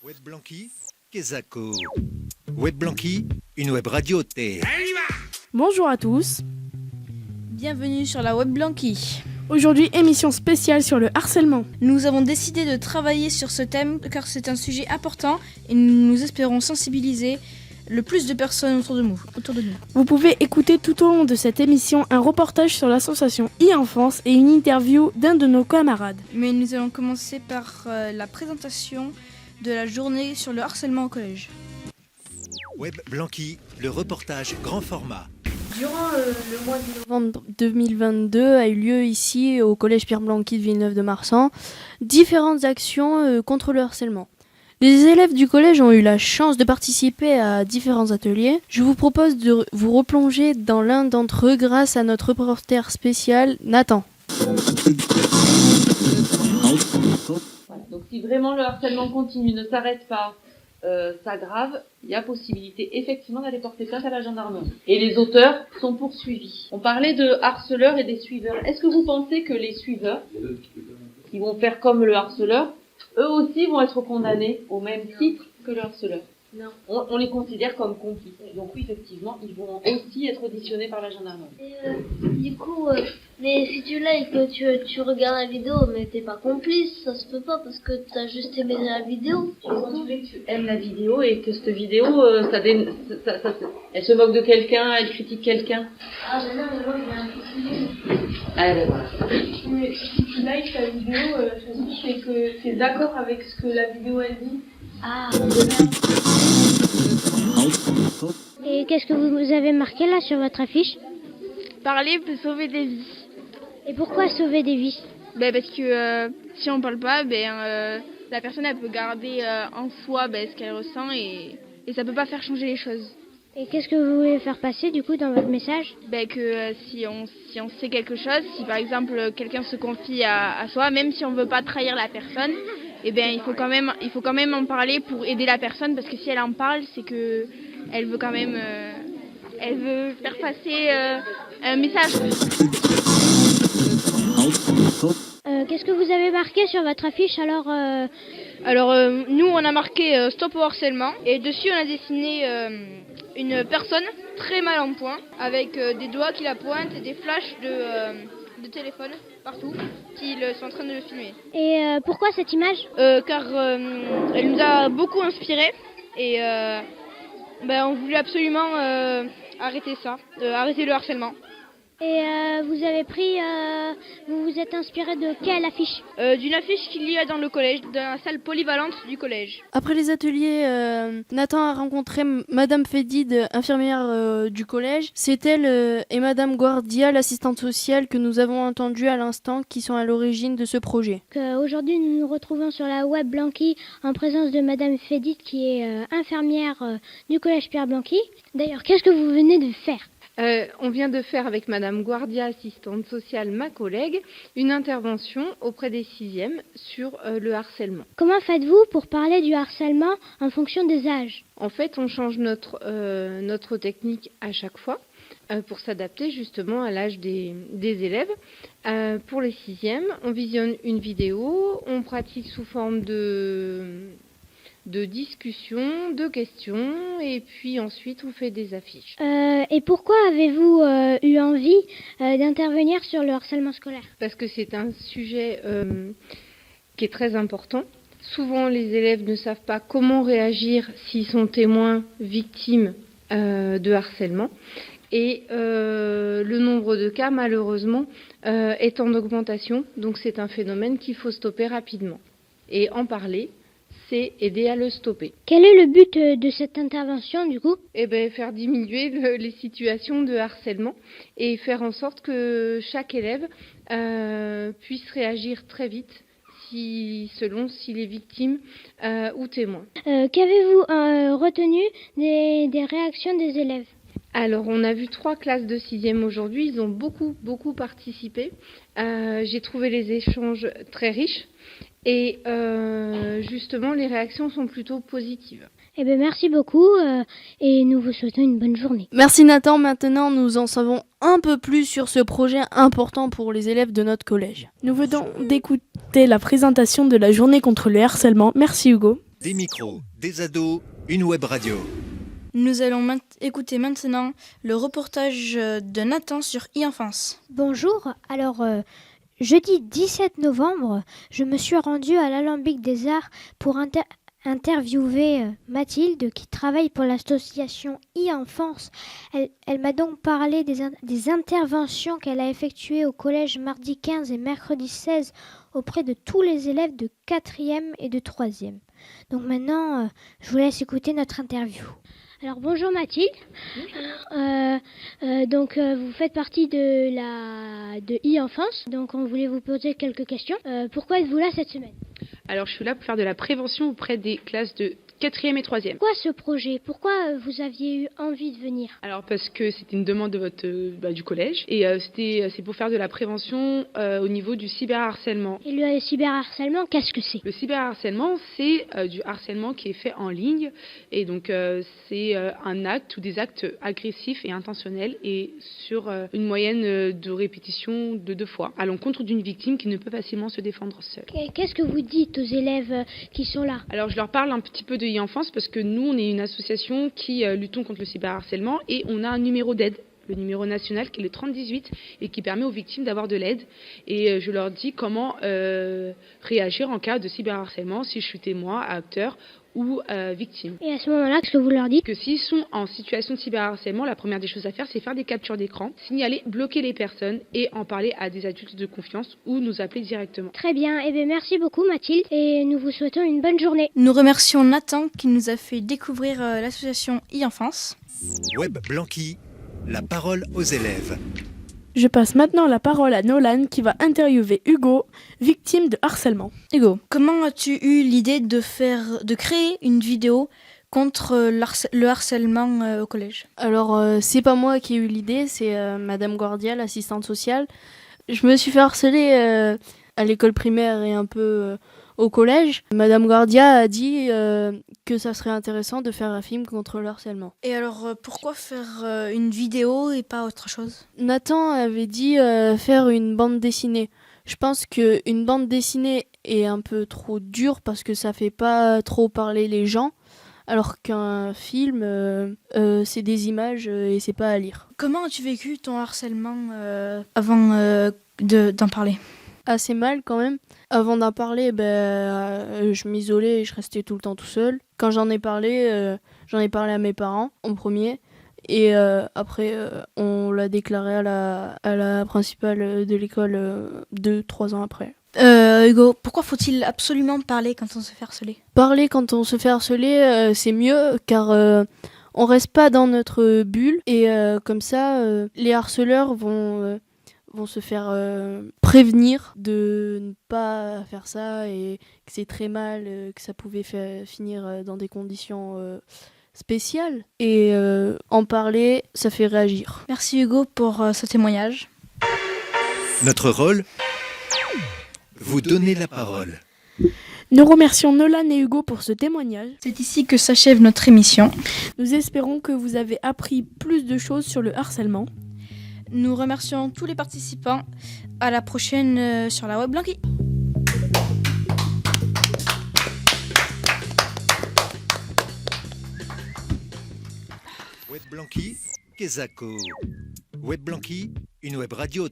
Web Blanqui, Kezako. Web Blanqui, une web radio T. Bonjour à tous. Bienvenue sur la Web Blanqui. Aujourd'hui, émission spéciale sur le harcèlement. Nous avons décidé de travailler sur ce thème car c'est un sujet important et nous espérons sensibiliser le plus de personnes autour de nous. Vous pouvez écouter tout au long de cette émission un reportage sur l'association e-enfance et une interview d'un de nos camarades. Mais nous allons commencer par la présentation de la journée sur le harcèlement au collège. Web Blanqui, le reportage grand format. Durant le mois de novembre 2022 a eu lieu ici au collège Pierre Blanqui de Villeneuve-de-Marsan différentes actions contre le harcèlement. Les élèves du collège ont eu la chance de participer à différents ateliers. Je vous propose de vous replonger dans l'un d'entre eux grâce à notre reporter spécial Nathan. Voilà. Donc si vraiment le harcèlement continue, ne s'arrête pas, s'aggrave, il y a possibilité effectivement d'aller porter plainte à la gendarmerie. Et les auteurs sont poursuivis. On parlait de harceleurs et des suiveurs. Est-ce que vous pensez que les suiveurs, qui vont faire comme le harceleur, eux aussi vont être condamnés au même titre que le harceleur? Non. On les considère comme complices. Donc oui, effectivement, ils vont aussi être auditionnés par la gendarmerie. Du coup, mais si tu l'as et que tu regardes la vidéo, mais t'es pas complice, ça se peut pas parce que t'as juste aimé la vidéo. Tu aimes la vidéo et que cette vidéo, elle se moque de quelqu'un, elle critique quelqu'un. Ah, mais non, mais moi, j'ai un petit. Ah, ben voilà. Mais si tu likes la vidéo, ça signifie que tu es d'accord avec ce que la vidéo elle dit. Ah. Et qu'est-ce que vous avez marqué là sur votre affiche? Parler peut sauver des vies. Et pourquoi sauver des vies? Parce que si on parle pas, la personne elle peut garder en soi ce qu'elle ressent et ça peut pas faire changer les choses. Et qu'est-ce que vous voulez faire passer du coup dans votre message? Que si on sait quelque chose, si par exemple quelqu'un se confie à soi, même si on veut pas trahir la personne, il faut quand même en parler pour aider la personne, parce que si elle en parle, c'est que elle veut quand même elle veut faire passer un message. Qu'est-ce que vous avez marqué sur votre affiche alors? Nous on a marqué stop au harcèlement et dessus on a dessiné une personne très mal en point avec des doigts qui la pointent et des flashs de téléphone partout qui sont en train de le filmer. Et pourquoi cette image? Car elle nous a beaucoup inspiré et on voulait absolument arrêter le harcèlement. Et vous avez vous vous êtes inspiré de quelle affiche? D'une affiche qu'il y a dans le collège, dans la salle polyvalente du collège. Après les ateliers, Nathan a rencontré Madame Fédide, infirmière du collège. C'est elle et Madame Guardia, l'assistante sociale que nous avons entendue à l'instant, qui sont à l'origine de ce projet. Aujourd'hui, nous nous retrouvons sur la Web Blanqui en présence de Madame Fédide, qui est infirmière du collège Pierre Blanqui. D'ailleurs, qu'est-ce que vous venez de faire? On vient de faire avec Madame Guardia, assistante sociale, ma collègue, une intervention auprès des 6e sur le harcèlement. Comment faites-vous pour parler du harcèlement en fonction des âges? En fait, on change notre technique à chaque fois pour s'adapter justement à l'âge des élèves. Pour les 6e, on visionne une vidéo, on pratique sous forme de discussions, de questions, et puis ensuite on fait des affiches. Et pourquoi avez-vous eu envie d'intervenir sur le harcèlement scolaire? Parce que c'est un sujet qui est très important. Souvent les élèves ne savent pas comment réagir s'ils sont témoins, victimes de harcèlement. Et le nombre de cas, malheureusement, est en augmentation. Donc c'est un phénomène qu'il faut stopper rapidement. Et en parler, c'est aider à le stopper. Quel est le but de cette intervention du coup? Faire diminuer les situations de harcèlement et faire en sorte que chaque élève puisse réagir très vite selon s'il est victime ou témoin. Qu'avez-vous retenu des réactions des élèves? Alors, on a vu 3 classes de 6e aujourd'hui. Ils ont beaucoup participé. J'ai trouvé les échanges très riches. Et justement, les réactions sont plutôt positives. Merci beaucoup et nous vous souhaitons une bonne journée. Merci Nathan, maintenant nous en savons un peu plus sur ce projet important pour les élèves de notre collège. Nous venons d'écouter la présentation de la journée contre le harcèlement. Merci Hugo. Des micros, des ados, une web radio. Nous allons écouter maintenant le reportage de Nathan sur e-enfance. Bonjour, alors jeudi 17 novembre, je me suis rendue à l'Alambic des Arts pour interviewer Mathilde qui travaille pour l'association e-enfance. Elle m'a donc parlé des interventions qu'elle a effectuées au collège mardi 15 et mercredi 16 auprès de tous les élèves de 4e et de 3e. Donc maintenant, je vous laisse écouter notre interview. Alors bonjour Mathilde. Donc vous faites partie de e-enfance. Donc on voulait vous poser quelques questions. Pourquoi êtes-vous là cette semaine ? Alors, je suis là pour faire de la prévention auprès des classes de 4e et 3e. Pourquoi ce projet ? Pourquoi vous aviez eu envie de venir ? Alors, parce que c'était une demande de du collège et c'est pour faire de la prévention au niveau du cyberharcèlement. Et le cyberharcèlement, qu'est-ce que c'est ? Le cyberharcèlement, c'est du harcèlement qui est fait en ligne et donc c'est un acte ou des actes agressifs et intentionnels et sur une moyenne de répétition de 2 fois à l'encontre d'une victime qui ne peut facilement se défendre seule. Qu'est-ce que vous dites aux élèves qui sont là ? Alors, je leur parle un petit peu de e-enfance parce que nous, on est une association qui luttons contre le cyberharcèlement et on a un numéro d'aide, le numéro national qui est le 3018 et qui permet aux victimes d'avoir de l'aide. Et je leur dis comment réagir en cas de cyberharcèlement si je suis témoin, acteur ou victime. Et à ce moment-là, qu'est-ce que vous leur dites ? Que s'ils sont en situation de cyberharcèlement, la première des choses à faire, c'est faire des captures d'écran, signaler, bloquer les personnes et en parler à des adultes de confiance ou nous appeler directement. Très bien, eh bien merci beaucoup Mathilde et nous vous souhaitons une bonne journée. Nous remercions Nathan qui nous a fait découvrir l'association e-enfance. Web Blanqui, la parole aux élèves. Je passe maintenant la parole à Nolan qui va interviewer Hugo, victime de harcèlement. Hugo, comment as-tu eu l'idée de créer une vidéo contre le harcèlement au collège ? Alors, c'est pas moi qui ai eu l'idée, c'est Madame Gordia, l'assistante sociale. Je me suis fait harceler à l'école primaire et un peu au collège. Madame Gordia a dit que ça serait intéressant de faire un film contre le harcèlement. Et alors, pourquoi faire une vidéo et pas autre chose ? Nathan avait dit faire une bande dessinée. Je pense qu'une bande dessinée est un peu trop dure parce que ça fait pas trop parler les gens. Alors qu'un film, c'est des images et c'est pas à lire. Comment as-tu vécu ton harcèlement avant d'en parler ? Assez mal quand même. Avant d'en parler, je m'isolais et je restais tout le temps tout seul. Quand j'en ai parlé à mes parents en premier. Et après, on l'a déclaré à la principale de l'école 2-3 ans après. Hugo, pourquoi faut-il absolument parler quand on se fait harceler ? Parler quand on se fait harceler, c'est mieux car on reste pas dans notre bulle et comme ça, les harceleurs vont se faire prévenir de ne pas faire ça et que c'est très mal, que ça pouvait finir dans des conditions spéciales. Et en parler, ça fait réagir. Merci Hugo pour ce témoignage. Notre rôle ? Vous donner la parole. Nous remercions Nolan et Hugo pour ce témoignage. C'est ici que s'achève notre émission. Nous espérons que vous avez appris plus de choses sur le harcèlement. Nous remercions tous les participants. À la prochaine sur la Web Blanqui. Web Blanqui, Kesako. Web Blanqui, une web radio.